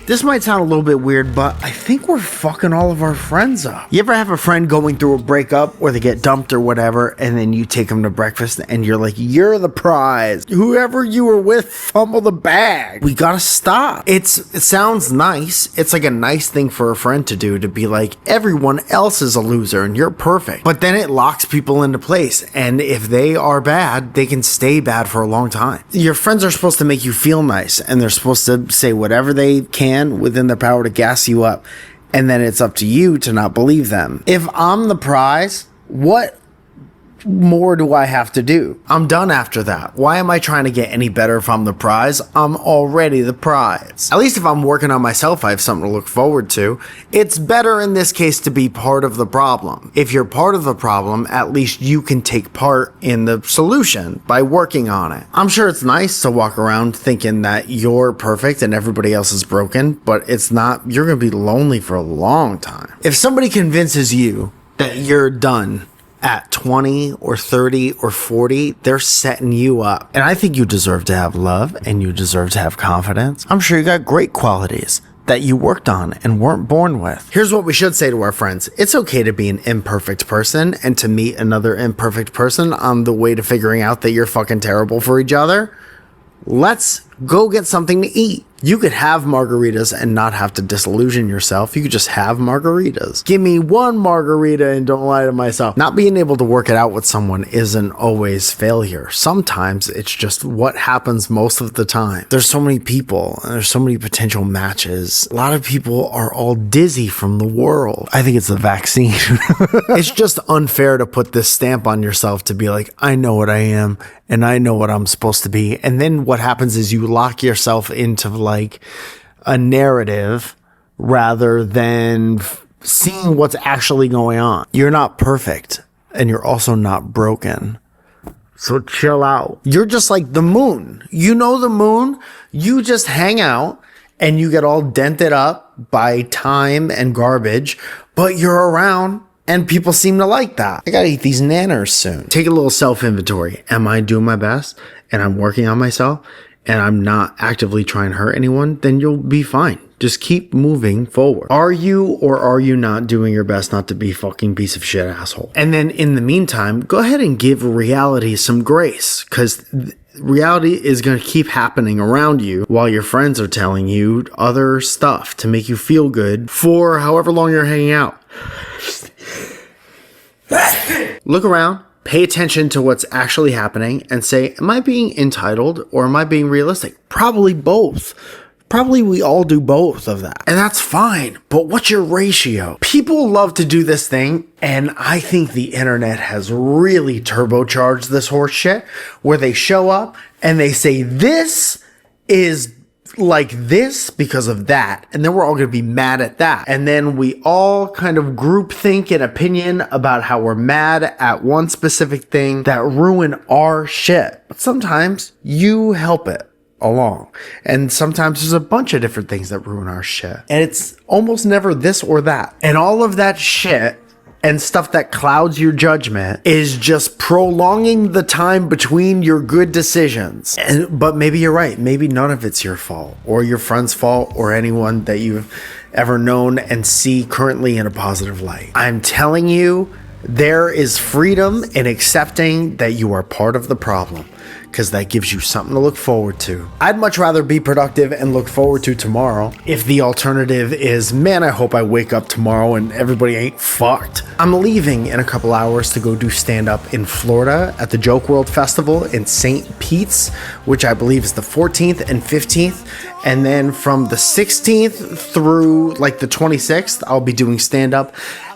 This might sound a little bit weird, but I think we're fucking all of our friends up. You ever have a friend going through a breakup or they get dumped or whatever, and then you take them to breakfast and you're like, you're the prize. Whoever you were with, fumble the bag. We gotta stop. It sounds nice. It's like a nice thing for a friend to do, to be like, everyone else is a loser and you're perfect. But then it locks people into place. And if they are bad, they can stay bad for a long time. Your friends are supposed to make you feel nice, and they're supposed to say whatever they can within their power to gas you up, and then it's up to you to not believe them. If I'm the prize, what more do I have to do? I'm done after that. Why am I trying to get any better if I'm the prize? I'm already the prize. At least if I'm working on myself, I have something to look forward to. It's better in this case to be part of the problem. If you're part of the problem, at least you can take part in the solution by working on it. I'm sure it's nice to walk around thinking that you're perfect and everybody else is broken, but it's not. You're going to be lonely for a long time. If somebody convinces you that you're done at 20 or 30 or 40, they're setting you up. And I think you deserve to have love, and you deserve to have confidence. I'm sure you got great qualities that you worked on and weren't born with. Here's what we should say to our friends. It's okay to be an imperfect person and to meet another imperfect person on the way to figuring out that you're fucking terrible for each other. Let's go get something to eat. You could have margaritas and not have to disillusion yourself. You could just have margaritas. Give me one margarita and don't lie to myself. Not being able to work it out with someone isn't always failure. Sometimes it's just what happens most of the time. There's so many people and there's so many potential matches. A lot of people are all dizzy from the world. I think it's the vaccine. It's just unfair to put this stamp on yourself to be like, I know what I am and I know what I'm supposed to be. And then what happens is you lock yourself into like a narrative rather than seeing what's actually going on. You're not perfect and you're also not broken. So chill out. You're just like the moon. You know the moon? You just hang out and you get all dented up by time and garbage, but you're around and people seem to like that. I gotta eat these nanners soon. Take a little self-inventory. Am I doing my best and I'm working on myself and I'm not actively trying to hurt anyone? Then you'll be fine. Just keep moving forward. Are you or are you not doing your best not to be a fucking piece of shit asshole? And then in the meantime, go ahead and give reality some grace, because reality is going to keep happening around you while your friends are telling you other stuff to make you feel good for however long you're hanging out. Look around, pay attention to what's actually happening and say, am I being entitled or am I being realistic? Probably both. Probably we all do both of that. And that's fine. But what's your ratio? People love to do this thing. And I think the internet has really turbocharged this horse shit where they show up and they say, this is like this because of that, and then we're all going to be mad at that, and then we all kind of group think an opinion about how we're mad at one specific thing that ruin our shit. But sometimes you help it along, and sometimes there's a bunch of different things that ruin our shit, and it's almost never this or that, and all of that shit and stuff that clouds your judgment is just prolonging the time between your good decisions. But maybe you're right. Maybe none of it's your fault or your friend's fault or anyone that you've ever known and see currently in a positive light. I'm telling you, there is freedom in accepting that you are part of the problem, because that gives you something to look forward to. I'd much rather be productive and look forward to tomorrow if the alternative is, man, I hope I wake up tomorrow and everybody ain't fucked. I'm leaving in a couple hours to go do stand-up in Florida at the Joke World Festival in St. Pete's, which I believe is the 14th and 15th. And then from the 16th through like the 26th, I'll be doing stand-up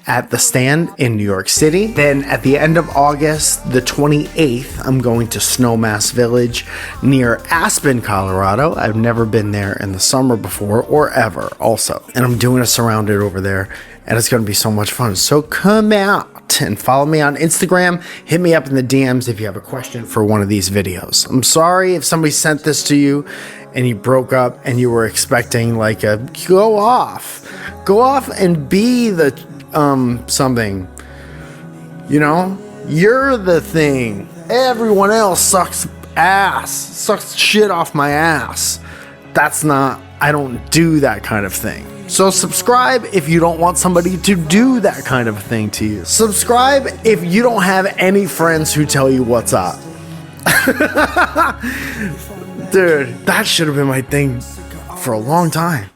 at the Stand in New York City. Then at the end of August, the 28th, I'm going to Snowmass Village near Aspen, Colorado. I've never been there in the summer before or ever also. And I'm doing a surrounded over there, and it's going to be so much fun. So come out and follow me on Instagram. Hit me up in the DMs if you have a question for one of these videos. I'm sorry if somebody sent this to you and you broke up and you were expecting like a go off and be the something, you know, you're the thing. Everyone else sucks shit off my ass. That's not I don't do that kind of thing. So subscribe if you don't want somebody to do that kind of thing to you. Subscribe if you don't have any friends who tell you what's up. Dude, that should have been my thing for a long time.